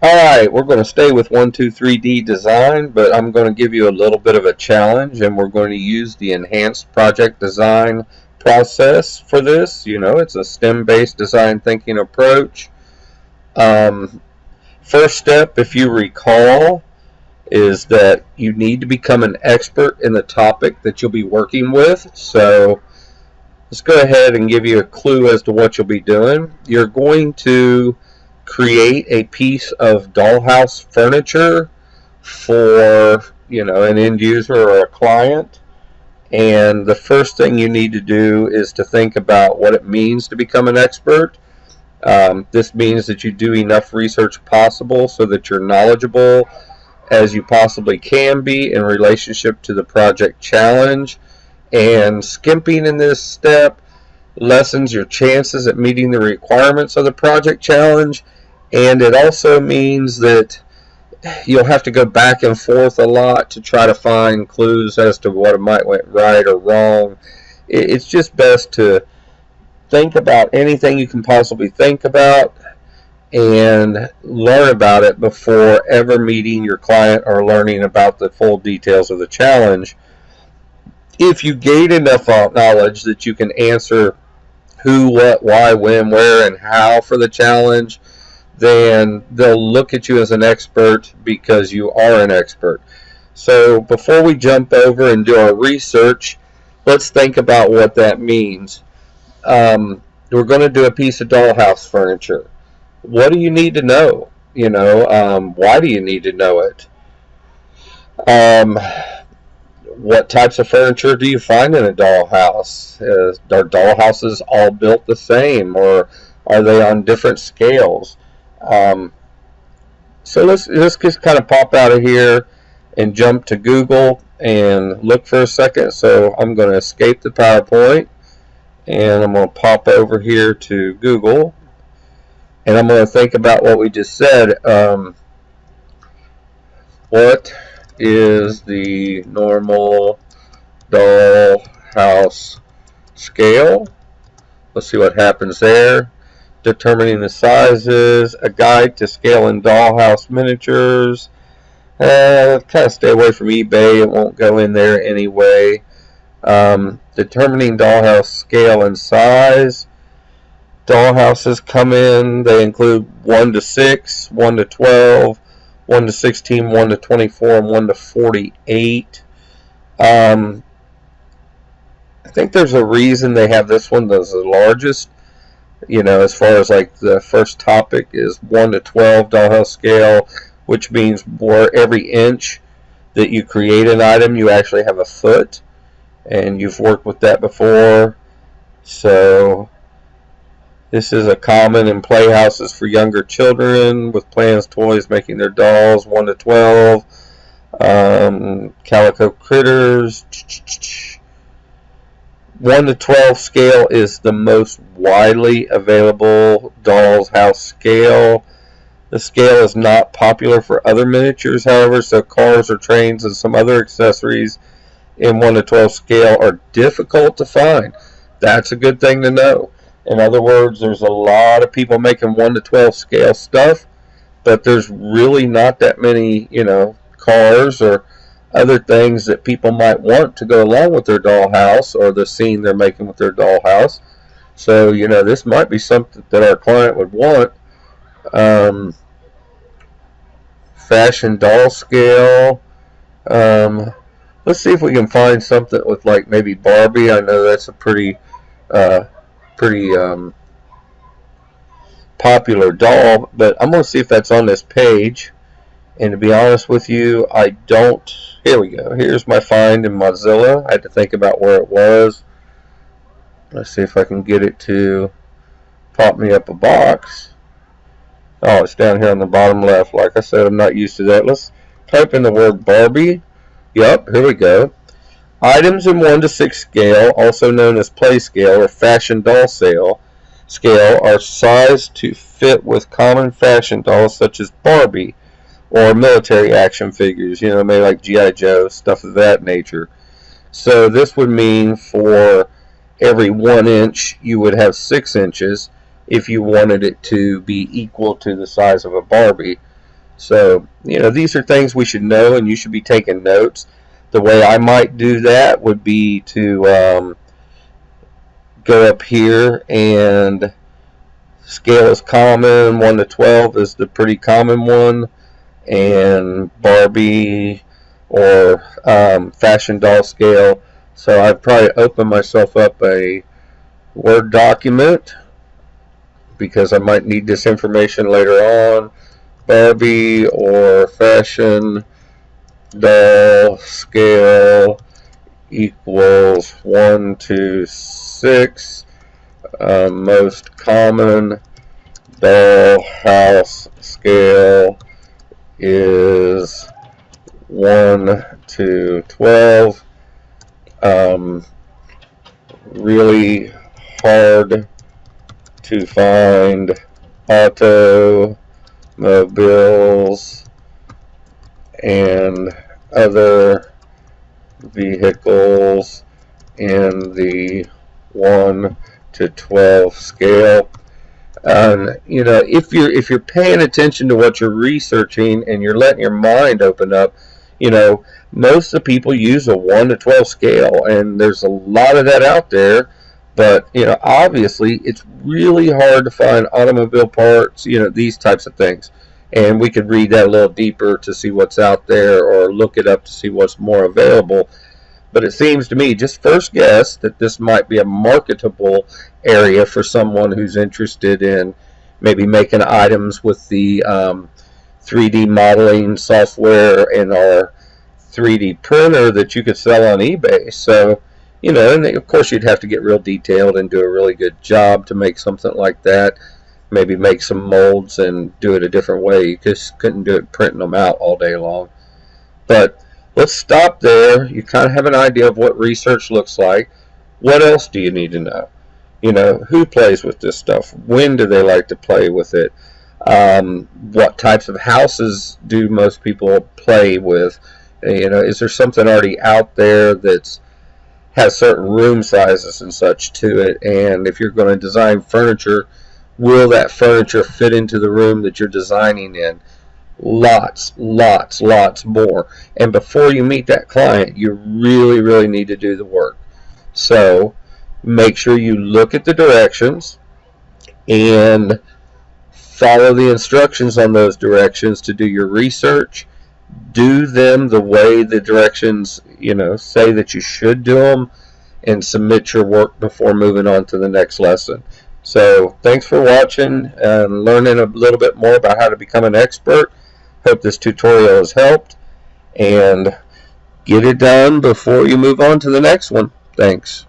Alright, we're going to stay with 123D design, but I'm going to give you a little bit of a challenge, and we're going to use the enhanced project design process for this. You know, it's a STEM-based design thinking approach. Um, First step, if you recall, is that you need to become an expert in the topic that you'll be working with. So let's go ahead and give you a clue as to what you'll be doing. You're going to create a piece of dollhouse furniture for, an end user or a client. And the first thing you need to do is to think about what it means to become an expert. This means that you do enough research possible so that you're knowledgeable as you possibly can be in relationship to the project challenge. And skimping in this step lessens your chances at meeting the requirements of the project challenge, and it also means that you'll have to go back and forth a lot to try to find clues as to what might went right or wrong. It's just best to think about anything you can possibly think about and learn about it before ever meeting your client or learning about the full details of the challenge. If you gain enough knowledge that you can answer who, what, why, when, where, and how for the challenge, then they'll look at you as an expert because you are an expert. So before we jump over and do our research, let's think about what that means. We're going to do a piece of dollhouse furniture. What do you need to know? Why do you need to know it? What types of furniture do you find in a dollhouse? Are dollhouses all built the same, or are they on different scales? So let's just kind of pop out of here and jump to Google and look for a second. So I'm going to escape the PowerPoint, and I'm going to pop over here to Google, and I'm going to think about what we just said. What is the normal dollhouse scale? Let's see what happens there. Determining the sizes, a guide to scaling dollhouse miniatures. Kind of stay away from eBay, it won't go in there anyway. Determining dollhouse scale and size. Dollhouses come in, they include 1 to 6, 1 to 12, 1 to 16, 1 to 24, and 1 to 48. I think there's a reason they have this one as the largest. As far as like the first topic is 1 to 12 dollhouse scale, which means for every inch that you create an item, you actually have a foot. And you've worked with that before. So this is a common in playhouses for younger children with plans, toys, making their dolls. 1 to 12. Calico Critters. 1 to 12 scale is the most widely available doll's house scale. The scale is not popular for other miniatures, however, so cars or trains and some other accessories in 1 to 12 scale are difficult to find. That's a good thing to know. In other words, there's a lot of people making 1 to 12 scale stuff, but there's really not that many, cars or other things that people might want to go along with their dollhouse or the scene they're making with their dollhouse. So, this might be something that our client would want. Fashion doll scale. Let's see if we can find something with like maybe Barbie. I know that's a pretty popular doll, but I'm going to see if that's on this page. And to be honest with you, I don't. Here we go. Here's my find in Mozilla. I had to think about where it was. Let's see if I can get it to pop me up a box. Oh, it's down here on the bottom left. Like I said, I'm not used to that. Let's type in the word Barbie. Yep, here we go. Items in 1 to 6 scale, also known as play scale or fashion doll scale, are sized to fit with common fashion dolls such as Barbie or military action figures, maybe like G.I. Joe, stuff of that nature. So this would mean for every 1 inch, you would have 6 inches if you wanted it to be equal to the size of a Barbie. So, these are things we should know, and you should be taking notes. The way I might do that would be to go up here, and scale is common. 1 to 12 is the pretty common one, and Barbie or fashion doll scale. So I'd probably open myself up a Word document because I might need this information later on. Barbie or fashion doll scale equals 1 to 6. Most common doll house scale is 1 to 12. Really hard to find automobiles and other vehicles in the 1 to 12 scale. If you're paying attention to what you're researching and you're letting your mind open up, most of the people use a 1 to 12 scale, and there's a lot of that out there. But obviously, it's really hard to find automobile parts, these types of things. And we could read that a little deeper to see what's out there, or look it up to see what's more available. But it seems to me, just first guess, that this might be a marketable area for someone who's interested in maybe making items with the 3D modeling software and our 3D printer that you could sell on eBay. So, and of course you'd have to get real detailed and do a really good job to make something like that. Maybe make some molds and do it a different way. You just couldn't do it printing them out all day long. But let's stop there. You kind of have an idea of what research looks like. What else do you need to know? Who plays with this stuff? When do they like to play with it? What types of houses do most people play with? Is there something already out there that's has certain room sizes and such to it? And if you're going to design furniture, will that furniture fit into the room that you're designing in? Lots more. And before you meet that client, you really, really need to do the work. So make sure you look at the directions and follow the instructions on those directions to do your research. Do them the way the directions, say that you should do them, and submit your work before moving on to the next lesson. So thanks for watching and learning a little bit more about how to become an expert. Hope this tutorial has helped, and get it done before you move on to the next one. Thanks.